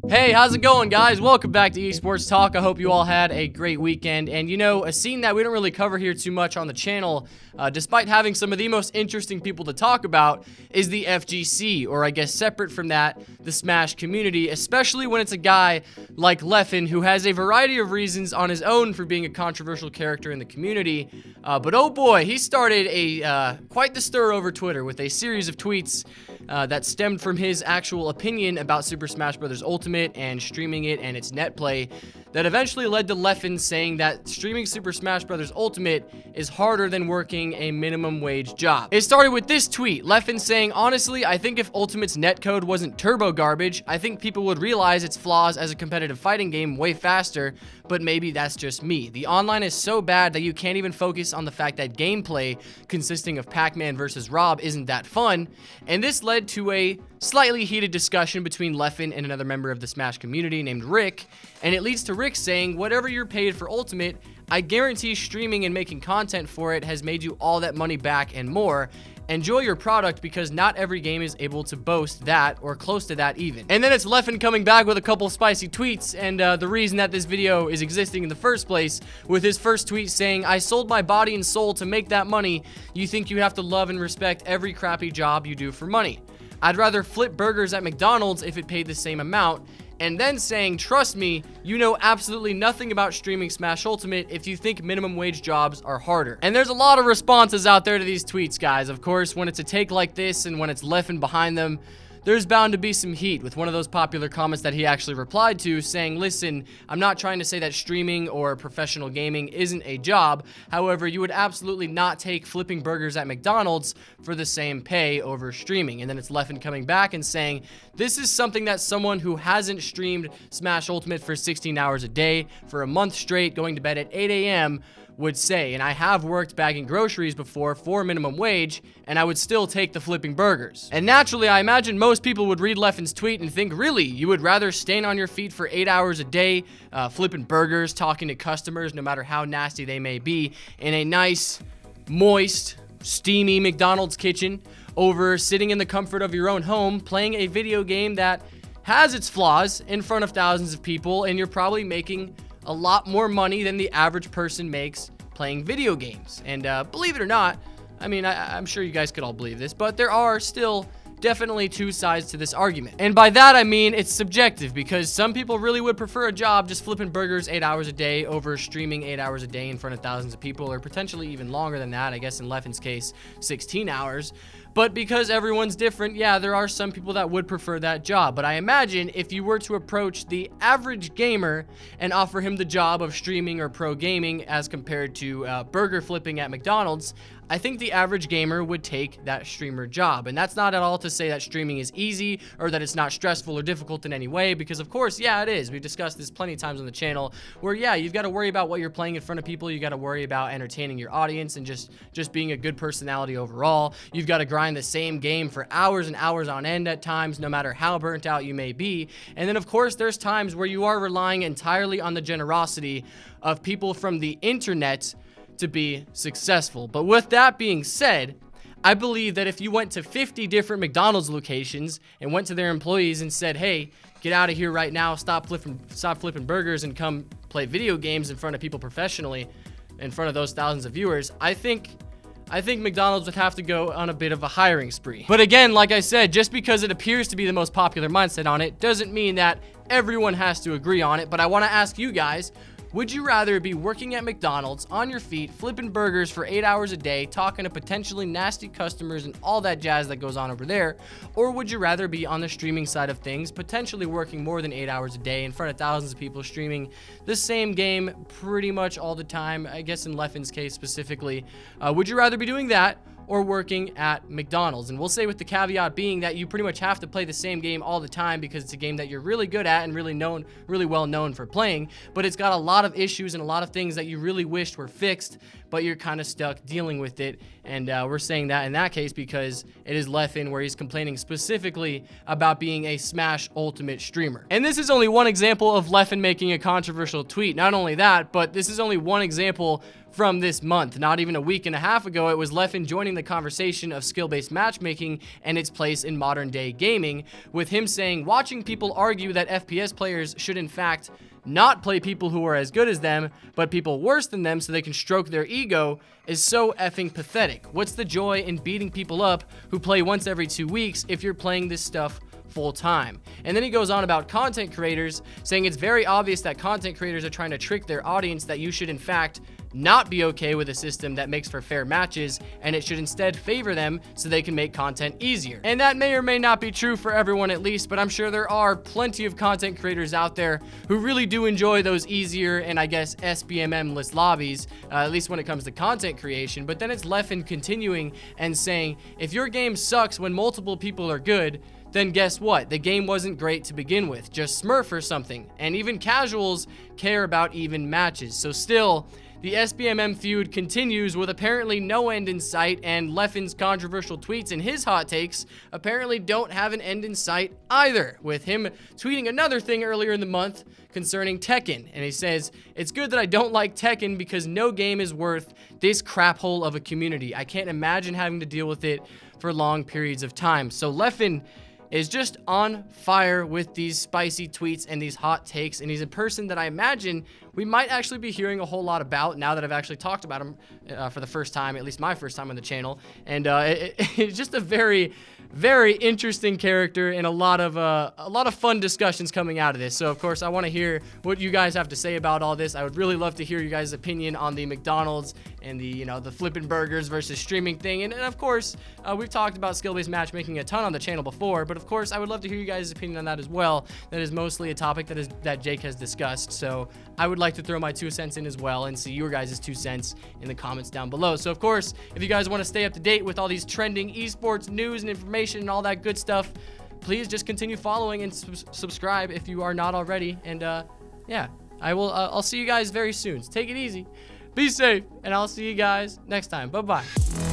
Hey, how's it going, guys? Welcome back to Esports Talk. I hope you all had a great weekend. And you know, a scene that we don't really cover here too much on the channel, despite having some of the most interesting people to talk about, is the FGC, or I guess separate from that, the Smash community, especially when it's a guy like Leffen, who has a variety of reasons on his own for being a controversial character in the community. But oh boy, he started quite the stir over Twitter with a series of tweets that stemmed from his actual opinion about Super Smash Bros. Ultimate and streaming it and its net play, that eventually led to Leffen saying that streaming Super Smash Bros. Ultimate is harder than working a minimum wage job. It started with this tweet, Leffen saying, "Honestly, I think if Ultimate's netcode wasn't turbo garbage, I think people would realize its flaws as a competitive fighting game way faster, but maybe that's just me. The online is so bad that you can't even focus on the fact that gameplay consisting of Pac-Man versus Rob isn't that fun," and this led to a slightly heated discussion between Leffen and another member of the Smash community named Rick, and it leads to Rick saying, "Whatever you're paid for Ultimate, I guarantee streaming and making content for it has made you all that money back and more. Enjoy your product because not every game is able to boast that or close to that even." And then it's Leffen coming back with a couple spicy tweets, and the reason that this video is existing in the first place, with his first tweet saying, "I sold my body and soul to make that money. You think you have to love and respect every crappy job you do for money. I'd rather flip burgers at McDonald's if it paid the same amount." And then saying, "Trust me, you know absolutely nothing about streaming Smash Ultimate if you think minimum wage jobs are harder." And there's a lot of responses out there to these tweets, guys. Of course, when it's a take like this and when it's Leffen behind them, there's bound to be some heat, with one of those popular comments that he actually replied to saying, "Listen, I'm not trying to say that streaming or professional gaming isn't a job. However, you would absolutely not take flipping burgers at McDonald's for the same pay over streaming." And then it's Leffen coming back and saying, "This is something that someone who hasn't streamed Smash Ultimate for 16 hours a day for a month straight, going to bed at 8 a.m., would say, and I have worked bagging groceries before for minimum wage, and I would still take the flipping burgers." And naturally, I imagine most people would read Leffen's tweet and think, really, you would rather stand on your feet for 8 hours a day, flipping burgers, talking to customers, no matter how nasty they may be, in a nice, moist, steamy McDonald's kitchen, over sitting in the comfort of your own home, playing a video game that has its flaws in front of thousands of people, and you're probably making a lot more money than the average person makes playing video games. And believe it or not, I mean, I'm sure you guys could all believe this, but there are still definitely two sides to this argument. And by that, I mean it's subjective, because some people really would prefer a job just flipping burgers 8 hours a day over streaming 8 hours a day in front of thousands of people, or potentially even longer than that. I guess in Leffen's case, 16 hours. But because everyone's different, yeah, there are some people that would prefer that job. But I imagine if you were to approach the average gamer and offer him the job of streaming or pro gaming as compared to burger flipping at McDonald's, I think the average gamer would take that streamer job. And that's not at all to say that streaming is easy or that it's not stressful or difficult in any way, because of course, yeah, it is. We've discussed this plenty of times on the channel where, yeah, you've got to worry about what you're playing in front of people. You got to worry about entertaining your audience and just being a good personality overall. You've got to grind the same game for hours and hours on end at times, no matter how burnt out you may be. And then of course, there's times where you are relying entirely on the generosity of people from the internet to be successful. But with that being said, I believe that if you went to 50 different McDonald's locations and went to their employees and said, "Hey, get out of here right now, stop flipping burgers and come play video games in front of people professionally, in front of those thousands of viewers," I think McDonald's would have to go on a bit of a hiring spree. But again, like I said, just because it appears to be the most popular mindset on it doesn't mean that everyone has to agree on it. But I want to ask you guys, would you rather be working at McDonald's on your feet, flipping burgers for 8 hours a day, talking to potentially nasty customers and all that jazz that goes on over there? Or would you rather be on the streaming side of things, potentially working more than 8 hours a day in front of thousands of people, streaming the same game pretty much all the time? I guess in Leffen's case specifically, would you rather be doing that or working at McDonald's? And we'll say with the caveat being that you pretty much have to play the same game all the time because it's a game that you're really good at and really well known for playing, but it's got a lot of issues and a lot of things that you really wished were fixed, but you're kind of stuck dealing with it. And we're saying that in that case because it is Leffen, where he's complaining specifically about being a Smash Ultimate streamer. And this is only one example of Leffen making a controversial tweet. Not only that, but this is only one example from this month. Not even a week and a half ago, it was Leffen joining the conversation of skill-based matchmaking and its place in modern day gaming, with him saying, watching people argue that FPS players should in fact not play people who are as good as them, but people worse than them so they can stroke their ego, is so effing pathetic. What's the joy in beating people up who play once every 2 weeks if you're playing this stuff full time? And then he goes on about content creators, saying it's very obvious that content creators are trying to trick their audience that you should in fact not be okay with a system that makes for fair matches, and it should instead favor them so they can make content easier. And that may or may not be true for everyone at least, but I'm sure there are plenty of content creators out there who really do enjoy those easier and I guess SBMM-less lobbies, at least when it comes to content creation. But then it's Leffen continuing and saying, if your game sucks when multiple people are good, then guess what? The game wasn't great to begin with. Just smurf or something. And even casuals care about even matches. So still, the SBMM feud continues with apparently no end in sight, and Leffen's controversial tweets and his hot takes apparently don't have an end in sight either, with him tweeting another thing earlier in the month concerning Tekken. And he says, it's good that I don't like Tekken because no game is worth this crap hole of a community. I can't imagine having to deal with it for long periods of time. So Leffen is just on fire with these spicy tweets and these hot takes, and he's a person that I imagine we might actually be hearing a whole lot about now that I've actually talked about him for the first time, at least my first time on the channel. And it's just a very, very interesting character, and a lot of fun discussions coming out of this. So of course I want to hear what you guys have to say about all this. I would really love to hear you guys' opinion on the McDonald's and the the flipping burgers versus streaming thing. And of course we've talked about skill-based matchmaking a ton on the channel before, but of course I would love to hear you guys' opinion on that as well. That is mostly a topic that Jake has discussed, so I would like to throw my 2 cents in as well and see your guys' 2 cents in the comments down below. So of course, if you guys want to stay up to date with all these trending esports news and information and all that good stuff, please just continue following and subscribe if you are not already. And yeah, I'll see you guys very soon. So take it easy, be safe, and I'll see you guys next time. Bye bye.